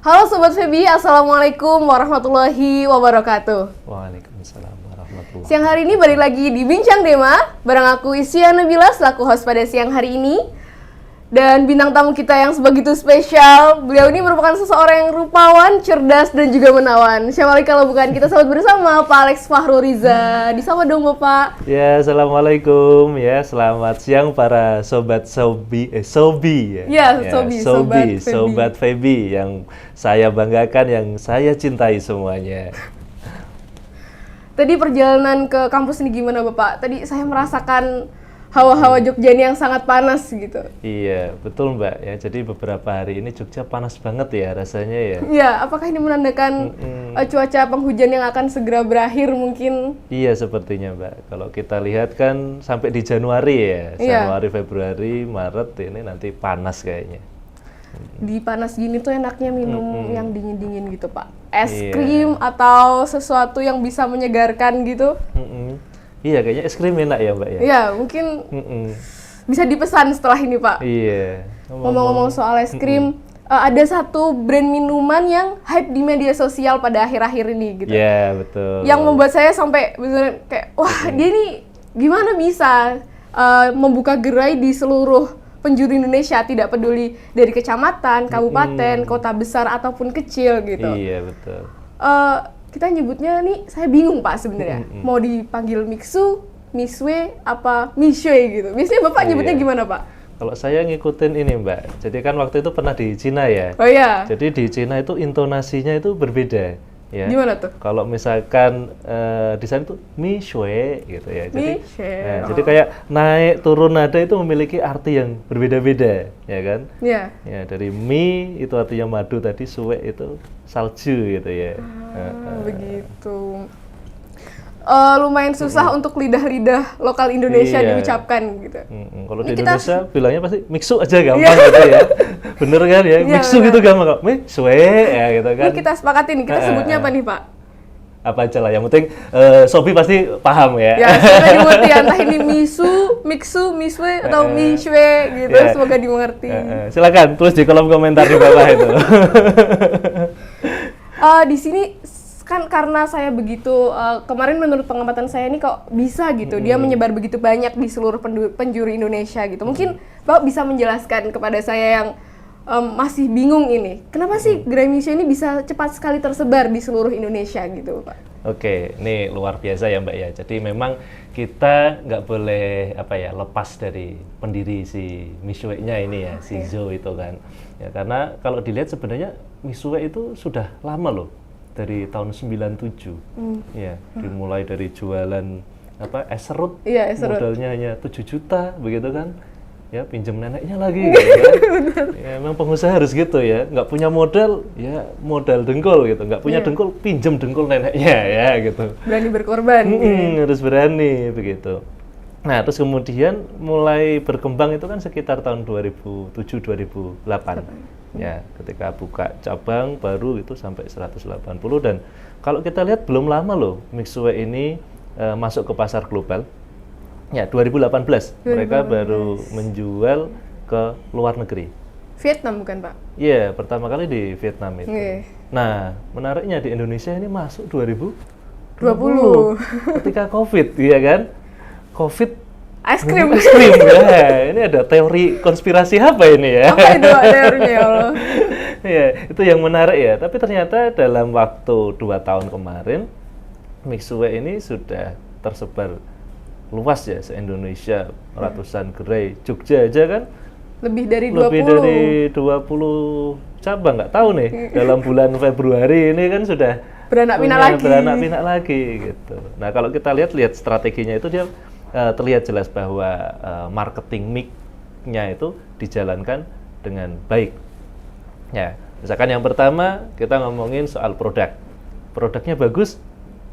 Halo Sobat Feby, Assalamualaikum warahmatullahi wabarakatuh. Waalaikumsalam warahmatullahi wabarakatuh. Siang hari ini balik lagi di Bincang Dema, bareng aku Isya Nabila selaku host pada siang hari ini. Dan bintang tamu kita yang sebegitu spesial, beliau ini merupakan seseorang yang rupawan, cerdas, dan juga menawan. Siapa lagi kalau bukan kita sambut bersama Pak Alex Fahrul Riza. Disapa dong Bapak. Ya, assalamualaikum ya, selamat siang para sobat Sobi ya. Sobat Feby yang saya banggakan, yang saya cintai semuanya. Tadi perjalanan ke kampus ini gimana Bapak? Tadi saya merasakan hawa-hawa Jogja ini yang sangat panas gitu. Iya, betul Mbak ya. Jadi beberapa hari ini Jogja panas banget ya rasanya ya. Iya, apakah ini menandakan cuaca penghujan yang akan segera berakhir mungkin? Iya, sepertinya Mbak. Kalau kita lihat kan sampai di Januari ya. Januari, Februari, Maret ini nanti panas kayaknya. Di panas gini tuh enaknya minum yang dingin-dingin gitu Pak. Es krim atau sesuatu yang bisa menyegarkan gitu. Iya, kayaknya es krim enak ya Mbak ya? Iya, mungkin bisa dipesan setelah ini Pak. Iya. Ngomong-ngomong soal es krim, ada satu brand minuman yang hype di media sosial pada akhir-akhir ini gitu. Iya, betul. Yang membuat saya sampai bener kayak, wah dia ini gimana bisa membuka gerai di seluruh penjuru Indonesia, tidak peduli dari kecamatan, kabupaten, kota besar ataupun kecil gitu. Iya, betul. Kita nyebutnya nih, saya bingung Pak sebenarnya. Mau dipanggil Mixu, Miswe, apa Mishwe gitu. Biasanya Bapak nyebutnya gimana Pak? Kalau saya ngikutin ini Mbak, jadi kan waktu itu pernah di Cina ya. Oh iya. Jadi di Cina itu intonasinya itu berbeda. Ya. Gimana tuh? Kalau misalkan di sana itu Mishwe gitu ya. Jadi, jadi kayak naik turun nada itu memiliki arti yang berbeda-beda, ya kan? Iya. Ya, dari mi itu artinya madu, tadi suwe itu salju gitu ya. Begitu. Lumayan susah untuk lidah-lidah lokal Indonesia diucapkan gitu. Kalau di Indonesia bilangnya pasti mixu aja gampang gitu ya. Bener kan ya? Mixu gitu gampang kok. Mixue ya gitu kan. Ini kita sepakatin, kita sebutnya apa nih Pak? Apa aja lah, yang penting Sobi pasti paham ya. Ya, semoga dimengerti entah ini misu, mixu, miswe atau mishwe gitu, semoga dimengerti. Silakan tulis di kolom komentar di bawah itu. Di sini kan karena saya begitu kemarin menurut pengamatan saya ini kok bisa gitu dia menyebar begitu banyak di seluruh penjuru Indonesia gitu. Mungkin Bapak bisa menjelaskan kepada saya yang masih bingung ini, kenapa sih gerai Mishwe ini bisa cepat sekali tersebar di seluruh Indonesia gitu Pak? Oke, ini luar biasa ya Mbak ya. Jadi memang kita nggak boleh lepas dari pendiri si Mishwe-nya ini ya, si Zo itu kan. Ya, karena kalau dilihat sebenarnya Mishwe itu sudah lama loh. Dari tahun 97, ya, dimulai dari jualan es serut, modalnya hanya 7 juta, begitu kan, ya pinjam neneknya lagi, gitu kan. Ya, memang pengusaha harus gitu ya, nggak punya modal, ya modal dengkul gitu, nggak punya dengkul, pinjam dengkul neneknya, ya gitu. Berani berkorban. Harus berani, begitu. Nah, terus kemudian mulai berkembang itu kan sekitar tahun 2007-2008. Ya, ketika buka cabang baru itu sampai 180, dan kalau kita lihat belum lama loh Mixue ini masuk ke pasar global. Ya, 2018 mereka baru menjual ke luar negeri. Vietnam bukan Pak? Iya, pertama kali di Vietnam itu. Nah, menariknya di Indonesia ini masuk 2020 ketika Covid, ya kan? Covid es krim ya. Ini ada teori konspirasi apa ini ya? Apa itu teorinya ya Allah? Ya, itu yang menarik ya. Tapi ternyata dalam waktu 2 tahun kemarin Mixue ini sudah tersebar luas ya se-Indonesia, ratusan gerai. Jogja aja kan lebih dari 20 cabang, nggak tahu nih. Dalam bulan Februari ini kan sudah beranak pinak lagi gitu. Nah, kalau kita lihat strateginya itu dia terlihat jelas bahwa marketing mix-nya itu dijalankan dengan baik. Ya, misalkan yang pertama kita ngomongin soal produk. Produknya bagus,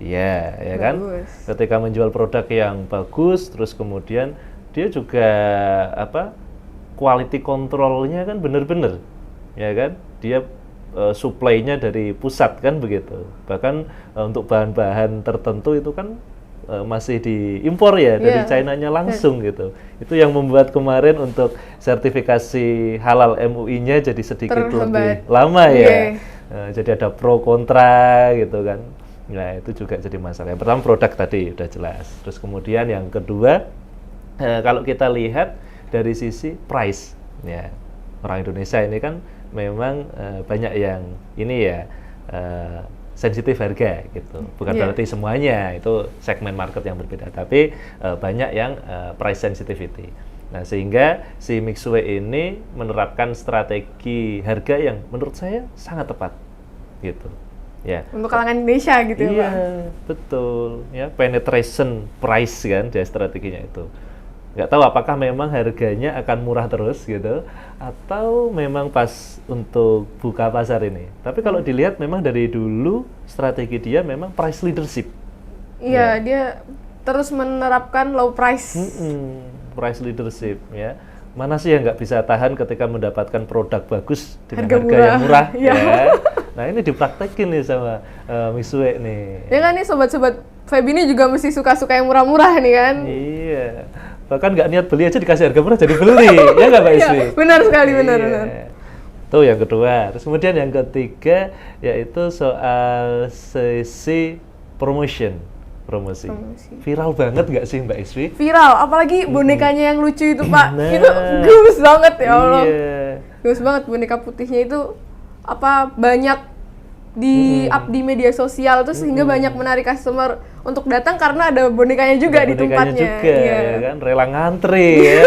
ya kan? Ketika menjual produk yang bagus, terus kemudian dia juga quality control-nya kan benar-benar, ya kan? Dia supply-nya dari pusat kan begitu. Bahkan untuk bahan-bahan tertentu itu kan masih diimpor ya dari China-nya langsung gitu. Itu yang membuat kemarin untuk sertifikasi halal MUI-nya jadi sedikit lebih lama ya. jadi ada pro kontra gitu kan. Nah itu juga jadi masalah. Yang pertama produk tadi udah jelas. Terus kemudian yang kedua, kalau kita lihat dari sisi price, ya orang Indonesia ini kan memang banyak yang ini ya sensitif harga gitu. Bukan berarti semuanya itu segmen market yang berbeda, tapi banyak yang price sensitivity. Nah, sehingga si Mixue ini menerapkan strategi harga yang menurut saya sangat tepat gitu. Ya. Untuk kalangan Indonesia gitu ya, Pak. Iya, betul. Ya, penetration price kan dia strateginya itu. Nggak tahu apakah memang harganya akan murah terus gitu atau memang pas untuk buka pasar ini. Tapi kalau dilihat memang dari dulu strategi dia memang price leadership. Iya, dia terus menerapkan low price. Price leadership ya. Mana sih yang nggak bisa tahan ketika mendapatkan produk bagus dengan harga yang murah ya. Nah, ini dipraktekin nih sama Mixue nih. Ya kan nih sobat-sobat Feb ini juga mesti suka-suka yang murah-murah nih kan. Iya. Bahkan nggak niat beli aja dikasih harga murah jadi beli. Ya nggak Mbak Isri? Benar sekali, benar. Itu yang kedua. Terus kemudian yang ketiga yaitu soal sesi promosi. Viral banget nggak sih Mbak Iswi? Viral, apalagi bonekanya yang lucu itu Pak. Itu gemes banget ya Allah. Iya. Gemes banget boneka putihnya itu banyak di up di media sosial itu sehingga banyak menarik customer untuk datang karena ada bonekanya juga di tempatnya. Juga, ya kan, rela ngantri ya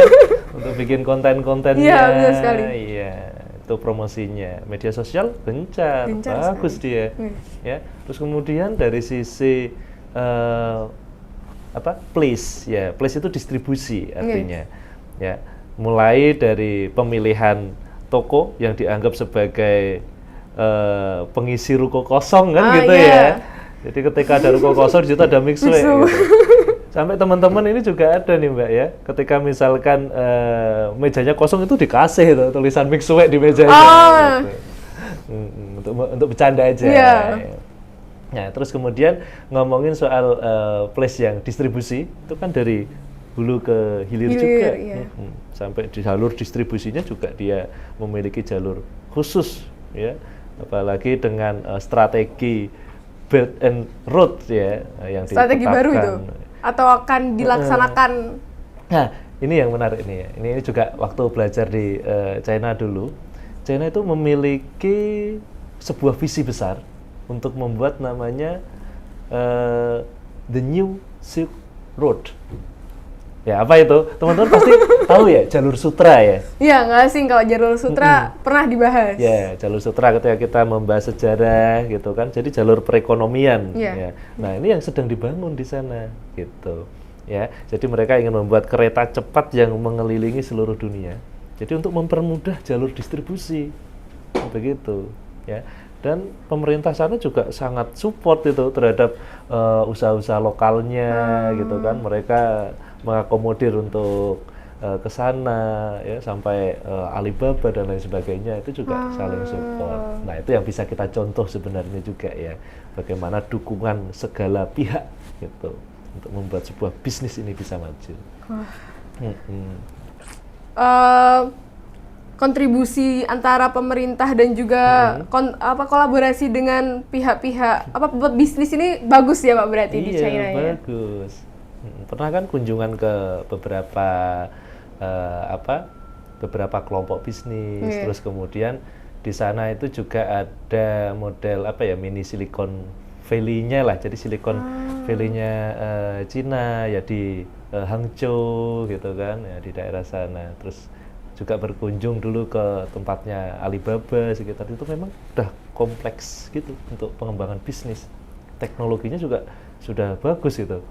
untuk bikin konten-kontennya. Iya, benar sekali. Iya, itu promosinya. Media sosial gencar bagus sekali. Dia. Ya, terus kemudian dari sisi place ya, place itu distribusi artinya. Ya, mulai dari pemilihan toko yang dianggap sebagai pengisi ruko kosong kan gitu ya. Jadi ketika ada ruko kosong di situ ada Mixue. Gitu. Sampai teman-teman ini juga ada nih Mbak ya. Ketika misalkan mejanya kosong itu dikasih tulisan Mixue di mejanya. Gitu. Untuk bercanda aja. Nah, terus kemudian ngomongin soal place yang distribusi itu kan dari hulu ke hilir juga. Sampai di jalur distribusinya juga dia memiliki jalur khusus ya. Apalagi dengan strategi Belt and Road ya yang strategi baru itu atau akan dilaksanakan. Nah, ini yang menarik nih ya. Ini juga waktu belajar di China dulu. China itu memiliki sebuah visi besar untuk membuat namanya The New Silk Road. Ya, apa itu? Teman-teman pasti tahu ya, jalur sutra ya? Iya, nggak asing kalau jalur sutra pernah dibahas. Ya, jalur sutra ketika kita membahas sejarah gitu kan, jadi jalur perekonomian. Ya. Nah, ini yang sedang dibangun di sana gitu. Ya, jadi mereka ingin membuat kereta cepat yang mengelilingi seluruh dunia. Jadi untuk mempermudah jalur distribusi, begitu. Ya. Dan pemerintah sana juga sangat support itu terhadap usaha-usaha lokalnya gitu kan. Mereka mengakomodir untuk ke sana ya sampai Alibaba dan lain sebagainya itu juga saling support. Nah, itu yang bisa kita contoh sebenarnya juga ya. Bagaimana dukungan segala pihak gitu untuk membuat sebuah bisnis ini bisa maju. Kontribusi antara pemerintah dan juga kolaborasi dengan pihak-pihak bisnis ini bagus ya Pak berarti di China ya. Iya, bagus. Pernah kan kunjungan ke beberapa kelompok bisnis, terus kemudian di sana itu juga ada model mini Silicon Valley-nya lah. Jadi Silicon Valley-nya Cina ya di Hangzhou gitu kan ya di daerah sana. Terus juga berkunjung dulu ke tempatnya Alibaba sekitar itu memang udah kompleks gitu untuk pengembangan bisnis. Teknologinya juga sudah bagus gitu.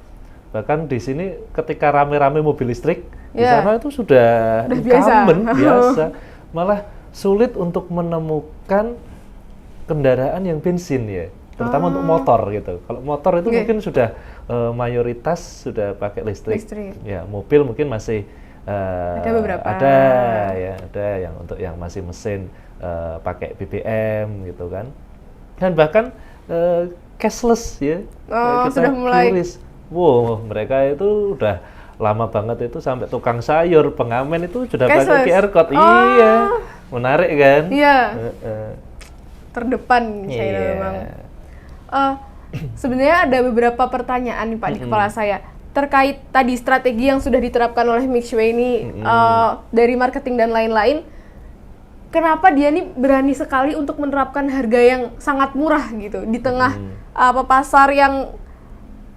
Bahkan di sini ketika rame-rame mobil listrik di sana itu sudah biasa. Malah sulit untuk menemukan kendaraan yang bensin ya, terutama untuk motor gitu. Kalau motor itu mungkin sudah mayoritas sudah pakai listrik. Ya, mobil mungkin masih ada beberapa. Ada yang untuk yang masih mesin pakai BBM gitu kan. Dan bahkan cashless ya. Kita sudah mulai. Wow, mereka itu udah lama banget itu sampai tukang sayur, pengamen itu sudah pakai QR code. Iya, menarik kan? Iya. terdepan China Iya. memang. Sebenarnya ada beberapa pertanyaan nih Pak di kepala saya terkait tadi strategi yang sudah diterapkan oleh Mixue ini dari marketing dan lain-lain. Kenapa dia nih berani sekali untuk menerapkan harga yang sangat murah gitu di tengah pasar yang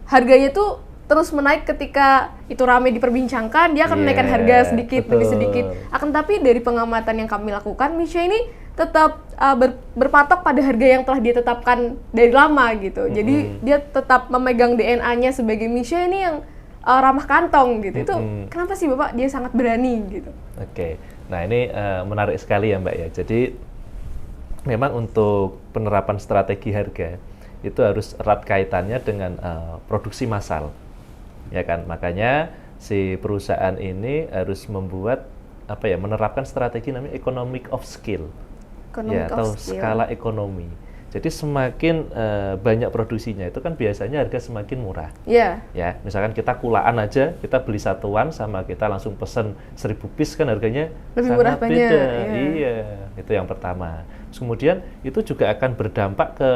harganya tuh terus menaik ketika itu ramai diperbincangkan, dia akan menaikkan harga sedikit demi sedikit. Akan tapi dari pengamatan yang kami lakukan, Mixue ini tetap berpatok pada harga yang telah dia tetapkan dari lama gitu. Jadi dia tetap memegang DNA-nya sebagai Mixue ini yang ramah kantong gitu. Itu kenapa sih Bapak dia sangat berani gitu? Oke, nah ini menarik sekali ya Mbak ya. Jadi memang untuk penerapan strategi harga itu harus erat kaitannya dengan produksi massal, ya kan. Makanya si perusahaan ini harus membuat menerapkan strategi namanya economic of scale, atau skala ekonomi. Jadi semakin banyak produksinya itu kan biasanya harga semakin murah. Iya. Ya, misalkan kita kulaan aja, kita beli satuan sama kita langsung pesen 1000 piece kan harganya lebih murah sangat banyak. beda. Iya, itu yang pertama. Terus kemudian itu juga akan berdampak ke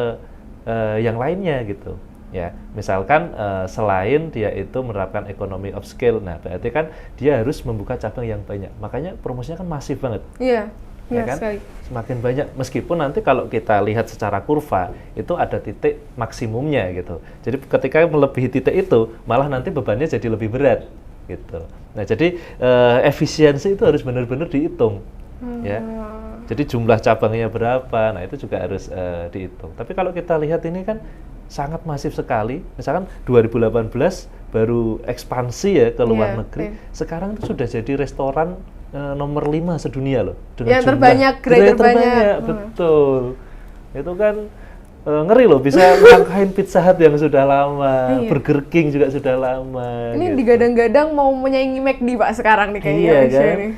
yang lainnya gitu. Ya, misalkan selain dia itu menerapkan economy of scale, nah berarti kan dia harus membuka cabang yang banyak. Makanya promosinya kan masif banget. Iya. Ya kan? Sekali. Semakin banyak, meskipun nanti kalau kita lihat secara kurva itu ada titik maksimumnya gitu. Jadi ketika melebihi titik itu, malah nanti bebannya jadi lebih berat gitu. Nah jadi efisiensi itu harus benar-benar dihitung, ya. Jadi jumlah cabangnya berapa, nah itu juga harus dihitung. Tapi kalau kita lihat ini kan sangat masif sekali. Misalkan 2018 baru ekspansi ya ke luar negeri. Sekarang itu sudah jadi restoran nomor 5 sedunia loh. Yang terbanyak, terbanyak. Betul. Itu kan ngeri loh, bisa ngangkain Pizza Hut yang sudah lama, Burger King juga sudah lama. Ini gitu. digadang-gadang mau menyaingi McD Pak sekarang nih kayaknya. Iya kan? Ini.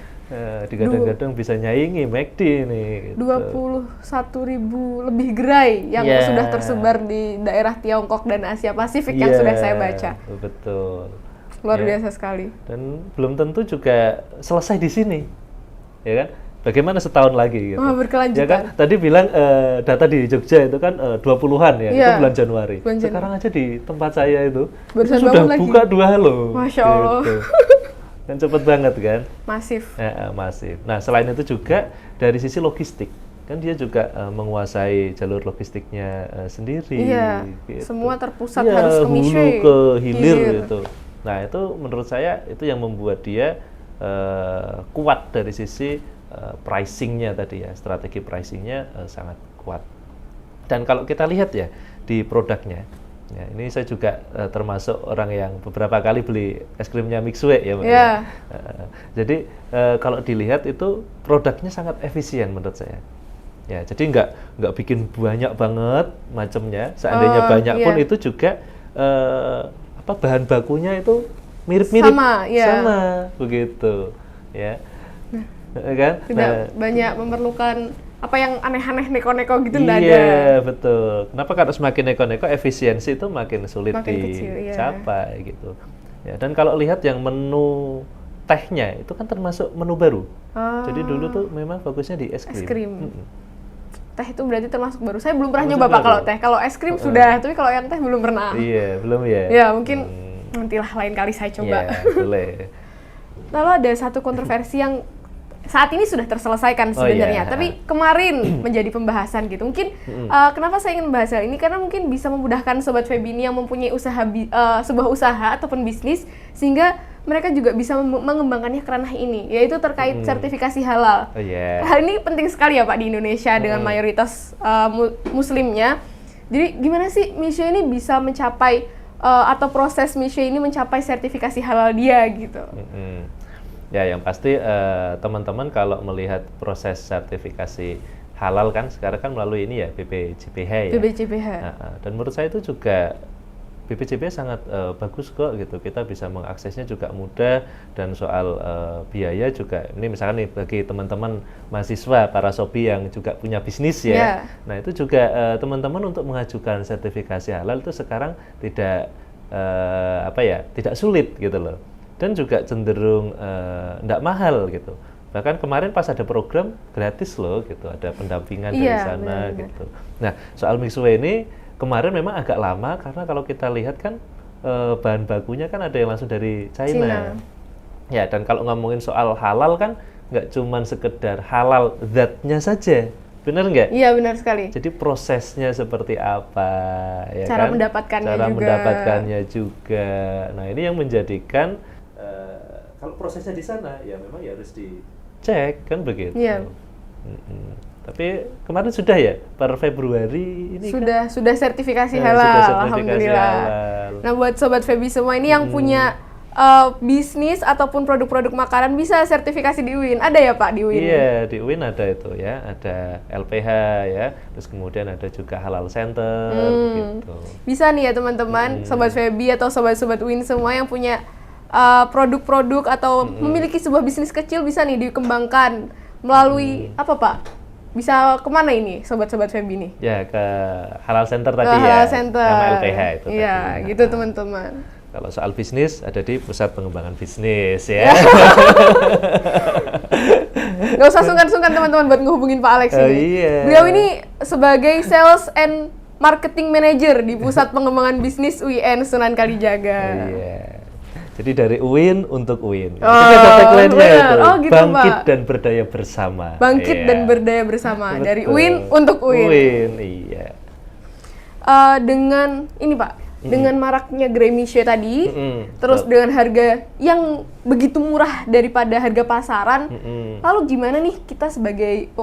Digadang-gadang bisa nyaingi McD nih. Gitu. 21.000 lebih gerai yang sudah tersebar di daerah Tiongkok dan Asia Pasifik yang sudah saya baca. Betul. Luar biasa sekali. Dan belum tentu juga selesai di sini, ya kan? Bagaimana setahun lagi gitu? Berkelanjutan. Ya kan? Tadi bilang data di Jogja itu kan 20-an ya, itu bulan Januari. Sekarang aja di tempat saya itu sudah buka 2 loh. Masya Allah. Gitu. Dan cepet banget kan? Masif. Masif. Nah selain itu juga dari sisi logistik, kan dia juga menguasai jalur logistiknya sendiri. Iya. Gitu. Semua terpusat harus ke Mixue. Hulu ke hilir gitu. Nah itu menurut saya itu yang membuat dia kuat dari sisi pricingnya tadi ya, strategi pricingnya sangat kuat. Dan kalau kita lihat ya di produknya, ya ini saya juga termasuk orang yang beberapa kali beli es krimnya Mixue ya Mbak. Yeah. Jadi kalau dilihat itu produknya sangat efisien menurut saya. Ya jadi nggak bikin banyak banget macamnya. Seandainya banyak pun itu juga bahan bakunya itu mirip-mirip sama begitu ya kan tidak banyak memerlukan apa yang aneh-aneh neko-neko gitu. Iya betul. Kenapa kalau semakin neko-neko efisiensi itu makin sulit kecil, dicapai gitu ya. Dan kalau lihat yang menu tehnya itu kan termasuk menu baru. Jadi dulu tuh memang bagusnya di es krim. Teh itu berarti termasuk baru. Saya belum pernah nyoba Pak kalau teh. Kalau es krim sudah, tapi kalau yang teh belum pernah. Iya, belum ya. Ya, mungkin nantilah lain kali saya coba. Iya, boleh. Lalu ada satu kontroversi yang saat ini sudah terselesaikan sebenarnya, tapi kemarin menjadi pembahasan gitu. Mungkin kenapa saya ingin membahas hal ini? Karena mungkin bisa memudahkan Sobat Febini yang mempunyai sebuah usaha ataupun bisnis, sehingga mereka juga bisa mengembangkannya ke ranah ini, yaitu terkait sertifikasi halal. Hal ini penting sekali ya Pak di Indonesia dengan mayoritas muslimnya. Jadi gimana sih Mixue ini bisa mencapai atau proses Mixue ini mencapai sertifikasi halal dia gitu? Ya yang pasti teman-teman kalau melihat proses sertifikasi halal kan sekarang kan melalui ini ya BPJPH ya. BPJPH. Dan menurut saya itu juga BPJPH sangat bagus kok gitu, kita bisa mengaksesnya juga mudah, dan soal biaya juga ini misalkan nih bagi teman-teman mahasiswa para sobi yang juga punya bisnis ya, nah itu juga teman-teman untuk mengajukan sertifikasi halal itu sekarang tidak tidak sulit gitu loh, dan juga cenderung tidak mahal gitu. Bahkan kemarin pas ada program gratis loh gitu, ada pendampingan dari Iya, sana benar-benar. gitu. Nah, soal Mixue ini kemarin memang agak lama karena kalau kita lihat kan bahan bakunya kan ada yang langsung dari China. Cina. Ya, dan kalau ngomongin soal halal kan nggak cuman sekedar halal zatnya saja, benar nggak? Iya, benar sekali. Jadi prosesnya seperti apa, ya Cara kan? mendapatkannya Cara juga. mendapatkannya juga. Nah, ini yang menjadikan kalau prosesnya di sana ya memang ya harus dicek kan begitu. Iya. Tapi kemarin sudah ya per Februari ini Sudah sertifikasi Ya, halal, sudah sertifikasi alhamdulillah. halal. Nah, buat sobat Feby semua ini yang punya bisnis ataupun produk-produk makanan bisa sertifikasi di UIN. Ada ya Pak di UIN? Iya, di UIN ada itu ya, ada LPH ya, terus kemudian ada juga Halal Center gitu. Bisa nih ya teman-teman, sobat Feby atau sobat-sobat UIN semua yang punya produk-produk atau memiliki sebuah bisnis kecil bisa nih dikembangkan melalui apa Pak? Bisa kemana ini sobat-sobat Feby nih? Ya ke Halal Center tadi Ke ya, Halal Center. sama LPH itu Iya, tadi. gitu teman-teman. Kalau soal bisnis ada di Pusat Pengembangan Bisnis ya. Nggak usah sungkan-sungkan teman-teman buat ngehubungin Pak Alex Oh, ini. iya. Beliau ini sebagai Sales and Marketing Manager di Pusat Pengembangan Bisnis UIN Sunan Kalijaga. Iya. Jadi dari UIN untuk UIN. Oh, Itu ada tagline-nya benar. itu. Oh, gitu, Bangkit Pak. dan berdaya bersama. Bangkit Iya. dan berdaya bersama dari Betul. UIN untuk UIN. UIN, iya. Dengan ini Pak, dengan maraknya Grey Michue tadi, terus betul. dengan harga yang begitu murah daripada harga pasaran, lalu gimana nih kita sebagai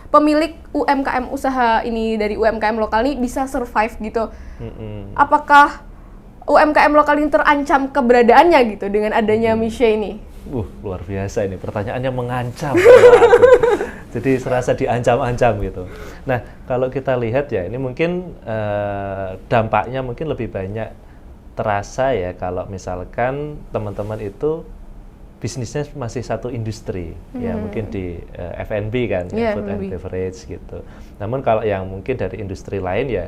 pemilik UMKM usaha ini dari UMKM lokal nih bisa survive gitu? Apakah UMKM lokal ini terancam keberadaannya gitu dengan adanya Michue ini? Luar biasa ini, pertanyaannya mengancam. Waduh. Jadi serasa diancam-ancam gitu. Nah, kalau kita lihat ya, ini mungkin dampaknya mungkin lebih banyak terasa ya kalau misalkan teman-teman itu bisnisnya masih satu industri, ya mungkin di F&B kan, Iya, food and F&B. beverage gitu. Namun kalau yang mungkin dari industri lain ya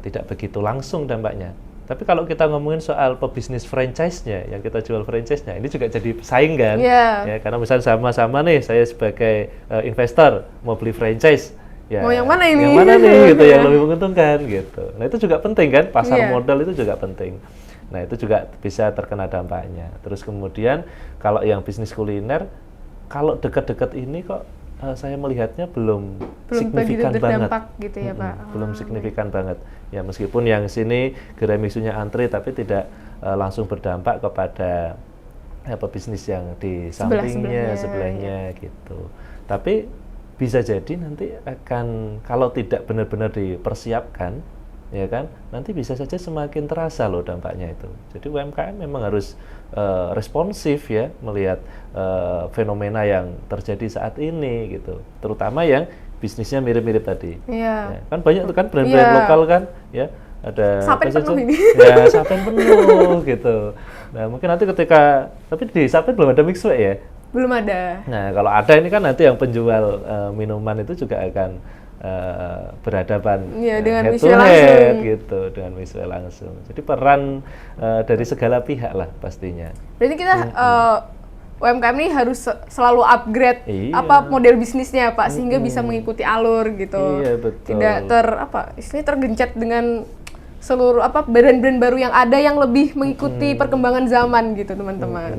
tidak begitu langsung dampaknya. Tapi kalau kita ngomongin soal pebisnis franchise-nya, yang kita jual franchise-nya, ini juga jadi saing kan? Iya. Ya, karena misalnya sama-sama nih, saya sebagai investor mau beli franchise, ya Mau yang mana ini? Yang mana nih gitu, yang lebih menguntungkan gitu. Nah itu juga penting kan, pasar Iya. modal itu juga penting. Nah itu juga bisa terkena dampaknya. Terus kemudian kalau yang bisnis kuliner, kalau dekat-dekat ini kok saya melihatnya belum Belum begitu signifikan banget. berdampak gitu ya Pak? Belum signifikan banget. Ya meskipun yang sini gerai mixunya antri tapi tidak langsung berdampak kepada pebisnis yang di sampingnya, sebelahnya gitu. Tapi bisa jadi nanti akan kalau tidak benar-benar dipersiapkan, ya kan, nanti bisa saja semakin terasa loh dampaknya itu. Jadi UMKM memang harus responsif ya melihat fenomena yang terjadi saat ini gitu, terutama yang bisnisnya mirip-mirip tadi. Iya. Ya, kan banyak tuh kan brand-brand Iya. lokal kan, ya ada Sapen apa saja? penuh ini. Ya sapen penuh gitu. Nah mungkin nanti ketika tapi di sapen belum ada mixue ya. Belum ada. Nah, kalau ada ini kan nanti yang penjual minuman itu juga akan berhadapan Iya, dengan head to Mixue head langsung. gitu, dengan Mixue langsung. Jadi peran dari segala pihak lah pastinya. Berarti kita UMKM ini harus selalu upgrade Iya. model bisnisnya Pak sehingga bisa mengikuti alur gitu. Iya, betul. Tidak istilahnya tergencet dengan seluruh brand-brand baru yang ada yang lebih mengikuti perkembangan zaman gitu teman-teman.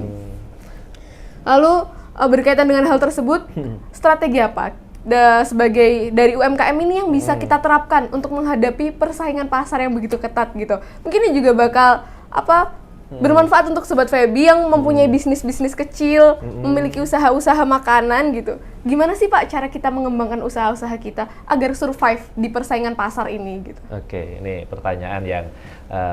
Lalu berkaitan dengan hal tersebut, strategi apa sebagai dari UMKM ini yang bisa kita terapkan untuk menghadapi persaingan pasar yang begitu ketat gitu? Mungkin ini juga bakal bermanfaat untuk sobat Feby yang mempunyai bisnis-bisnis kecil, memiliki usaha-usaha makanan gitu. Gimana sih Pak cara kita mengembangkan usaha-usaha kita agar survive di persaingan pasar ini gitu? Oke, ini pertanyaan yang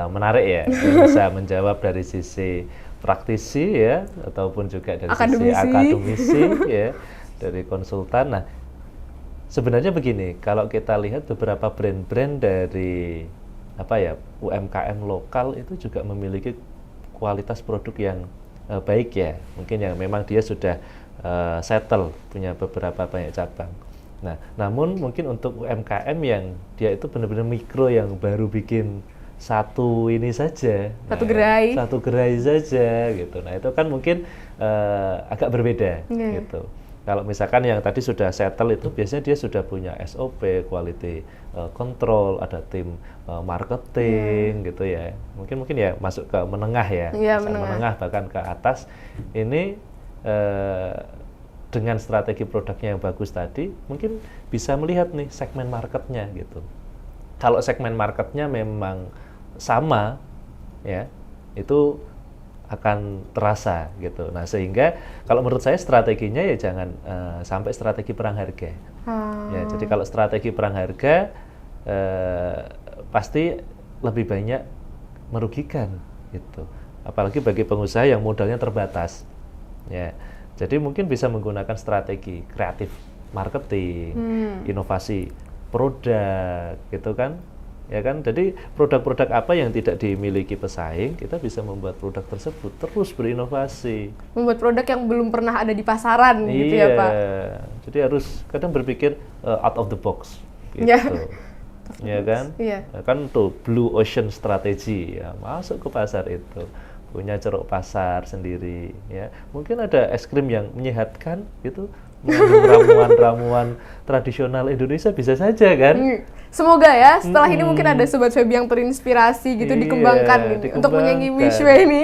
menarik ya, yang bisa menjawab dari sisi praktisi ya, ataupun juga dari sisi akademisi ya, dari konsultan. Nah, sebenarnya begini, kalau kita lihat beberapa brand-brand dari UMKM lokal itu juga memiliki kualitas produk yang baik ya, mungkin yang memang dia sudah settle, punya beberapa banyak cabang. Nah, namun mungkin untuk UMKM yang dia itu benar-benar mikro yang baru bikin satu ini saja, Satu gerai. satu gerai saja gitu. Nah itu kan mungkin agak berbeda gitu. Kalau misalkan yang tadi sudah settle itu biasanya dia sudah punya SOP, quality control, ada tim marketing gitu ya. Mungkin ya masuk ke menengah ya, menengah bahkan ke atas. Ini dengan strategi produknya yang bagus tadi, mungkin bisa melihat nih segmen marketnya gitu. Kalau segmen marketnya memang sama, ya itu akan terasa gitu. Nah sehingga kalau menurut saya strateginya ya jangan sampai strategi perang harga. Ya jadi kalau strategi perang harga pasti lebih banyak merugikan gitu. Apalagi bagi pengusaha yang modalnya terbatas. Ya jadi mungkin bisa menggunakan strategi kreatif marketing, inovasi produk gitu kan. Ya kan, jadi produk-produk apa yang tidak dimiliki pesaing, kita bisa membuat produk tersebut terus berinovasi. Membuat produk yang belum pernah ada di pasaran gitu ya Pak? Jadi harus kadang berpikir out of the box gitu. Ya kan? Kan tuh Blue Ocean Strategy ya, masuk ke pasar itu. Punya ceruk pasar sendiri ya. Mungkin ada es krim yang menyehatkan gitu. Ramuan-ramuan tradisional Indonesia bisa saja kan? Semoga ya setelah ini mungkin ada Sobat Feby yang terinspirasi gitu dikembangkan untuk menyanyi Mishwe ini.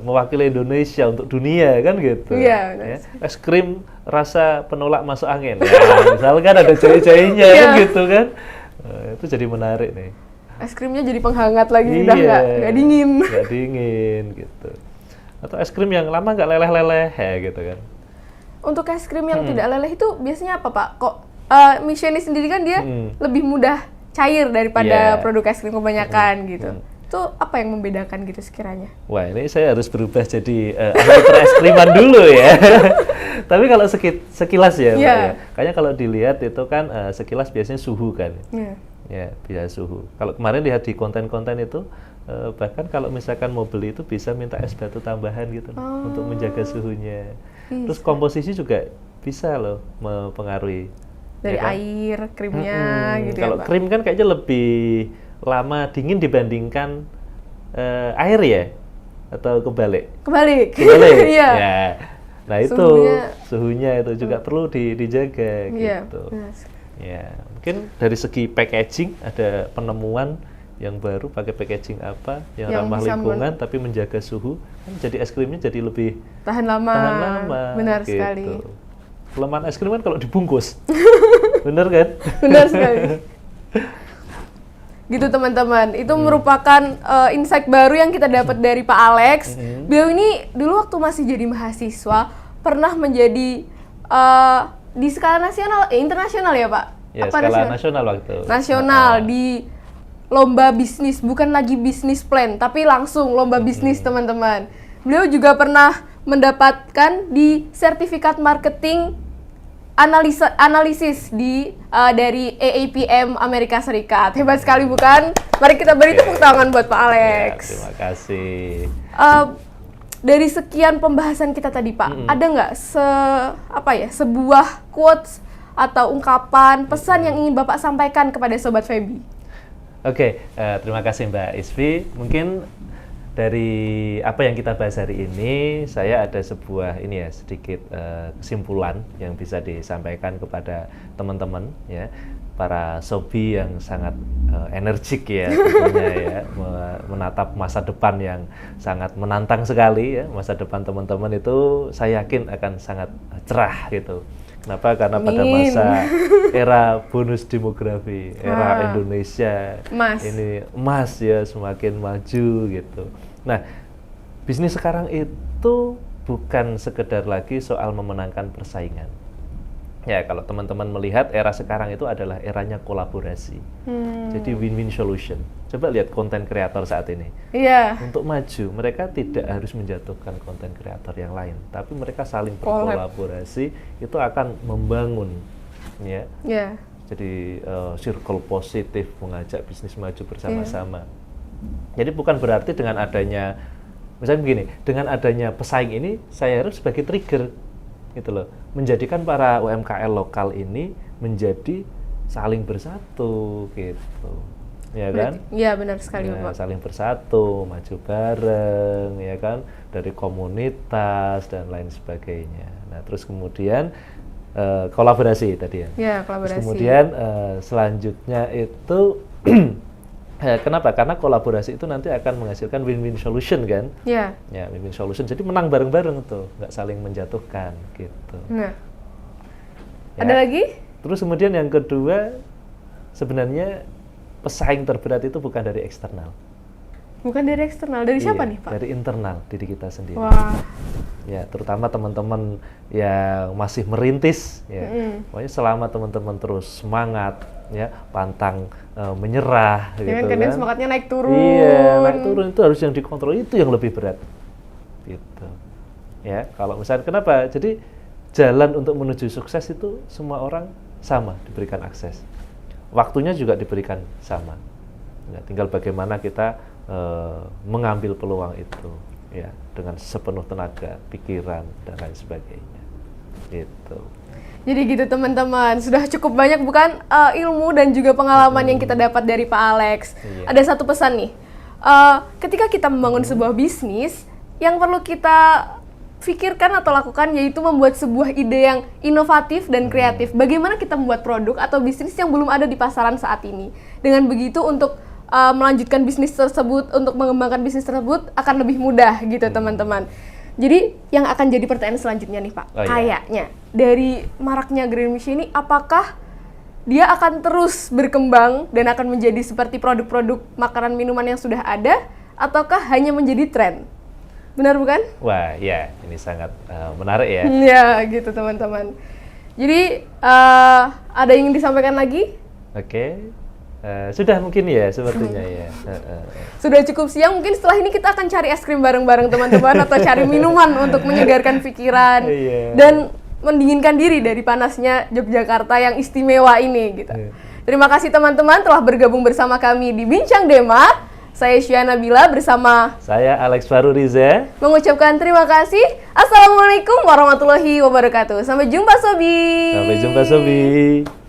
Mewakili Indonesia untuk dunia kan gitu. Ya. Es krim rasa penolak masuk angin. Ya, misalkan ada jahe-jahenya kan gitu kan. Itu jadi menarik nih. Es krimnya jadi penghangat lagi, udah nggak dingin. Nggak dingin gitu. Atau es krim yang lama nggak leleh-leleh ya gitu kan. Untuk es krim yang tidak leleh itu biasanya apa Pak? Kok Mishwe ini sendiri kan dia lebih mudah cair daripada produk es krim kebanyakan gitu. Itu apa yang membedakan gitu sekiranya? Wah ini saya harus berubah jadi ahli es kriman dulu ya. Tapi kalau sekilas ya Mbak ya. Kayaknya kalau dilihat itu kan sekilas biasanya suhu kan. Ya biasa suhu. Kalau kemarin lihat di konten-konten itu bahkan kalau misalkan mau beli itu bisa minta es batu tambahan gitu untuk menjaga suhunya. Terus komposisi juga bisa loh mempengaruhi dari ya kan? Air krimnya gitu. Kalau ya, Pak? Krim kan kayaknya lebih lama dingin dibandingkan air ya, atau kebalik? Kebalik. Ya. Nah itu suhunya itu juga perlu dijaga gitu. Ya mungkin dari segi packaging ada penemuan yang baru, pakai packaging apa yang ramah lingkungan tapi menjaga suhu, kan jadi es krimnya jadi lebih tahan lama. Benar gitu. Sekali. Kelemahan es krim kan kalau dibungkus. Bener kan? Benar sekali. Gitu teman-teman, itu merupakan insight baru yang kita dapat dari Pak Alex. Beliau ini dulu waktu masih jadi mahasiswa pernah menjadi di skala nasional, internasional ya Pak? Ya, skala nasional waktu. Nasional di lomba bisnis, bukan lagi bisnis plan, tapi langsung lomba bisnis teman-teman. Beliau juga pernah mendapatkan di sertifikat marketing analisis dari AAPM Amerika Serikat. Hebat sekali bukan? Mari kita beri tepuk tangan buat Pak Alex. Ya, terima kasih. Dari sekian pembahasan kita tadi Pak, ada nggak sebuah quotes atau ungkapan, pesan yang ingin Bapak sampaikan kepada Sobat Feby? Oke, terima kasih Mbak Isvi. Mungkin dari apa yang kita bahas hari ini, saya ada sebuah sedikit kesimpulan yang bisa disampaikan kepada teman-teman ya, para sobi yang sangat energik ya tentunya ya, menatap masa depan yang sangat menantang sekali ya. Masa depan teman-teman itu saya yakin akan sangat cerah gitu. Kenapa? Karena pada masa era bonus demografi, era Indonesia ini emas ya, semakin maju gitu. Nah, bisnis sekarang itu bukan sekedar lagi soal memenangkan persaingan. Ya, kalau teman-teman melihat era sekarang itu adalah eranya kolaborasi. Jadi win-win solution. Coba lihat konten kreator saat ini. Untuk maju, mereka tidak harus menjatuhkan konten kreator yang lain, tapi mereka saling berkolaborasi, itu akan membangun ya. Jadi circle positif, mengajak bisnis maju bersama-sama. Jadi bukan berarti dengan adanya, misalnya begini, dengan adanya pesaing ini, saya harus sebagai trigger gitu loh, menjadikan para UMKM lokal ini menjadi saling bersatu gitu. ya kan? Iya benar sekali Nah, Bapak. saling bersatu, maju bareng, ya kan, dari komunitas dan lain sebagainya. Nah, terus kemudian kolaborasi tadi ya. Ya, Terus kolaborasi. kemudian selanjutnya itu kenapa? Karena kolaborasi itu nanti akan menghasilkan win-win solution kan? Ya. Ya, win-win solution. Jadi menang bareng-bareng tuh, nggak saling menjatuhkan gitu. Nah. Ya. Ada lagi? Terus kemudian yang kedua, sebenarnya pesaing terberat itu bukan dari eksternal. Bukan dari eksternal, dari siapa Iya, nih Pak? Dari internal diri kita sendiri. Wah. Ya, terutama teman-teman yang masih merintis, ya. Pokoknya selama teman-teman terus semangat, ya, pantang menyerah, Ya gitu kan kadang kan. semangatnya naik turun. Iya, naik turun itu harus yang dikontrol, itu yang lebih berat, gitu. Ya, kalau misalnya kenapa? Jadi jalan untuk menuju sukses itu semua orang sama diberikan akses, waktunya juga diberikan sama. Ya, tinggal bagaimana kita mengambil peluang itu, ya, dengan sepenuh tenaga, pikiran dan lain sebagainya. Gitu. Jadi gitu teman-teman, sudah cukup banyak bukan ilmu dan juga pengalaman yang kita dapat dari Pak Alex. Iya. Ada satu pesan nih, ketika kita membangun sebuah bisnis, yang perlu kita pikirkan atau lakukan yaitu membuat sebuah ide yang inovatif dan kreatif. Bagaimana kita membuat produk atau bisnis yang belum ada di pasaran saat ini. Dengan begitu untuk melanjutkan bisnis tersebut, untuk mengembangkan bisnis tersebut akan lebih mudah gitu teman-teman. Jadi yang akan jadi pertanyaan selanjutnya nih Pak, Oh, iya. kayaknya dari maraknya Green Mission ini apakah dia akan terus berkembang dan akan menjadi seperti produk-produk makanan minuman yang sudah ada, ataukah hanya menjadi tren? Benar bukan? Wah, ya, ini sangat menarik ya. Ya gitu teman-teman. Jadi ada yang disampaikan lagi? Oke. Sudah mungkin ya sepertinya ya. Sudah cukup siang, mungkin setelah ini kita akan cari es krim bareng-bareng teman-teman atau cari minuman untuk menyegarkan pikiran Iya. dan mendinginkan diri dari panasnya Yogyakarta yang istimewa ini gitu. Iya. Terima kasih teman-teman telah bergabung bersama kami di Bincang Dema. Saya Syana Bila bersama Saya Alex Faru Riza. mengucapkan terima kasih. Assalamualaikum warahmatullahi wabarakatuh. Sampai jumpa Sobi. Sampai jumpa Sobi.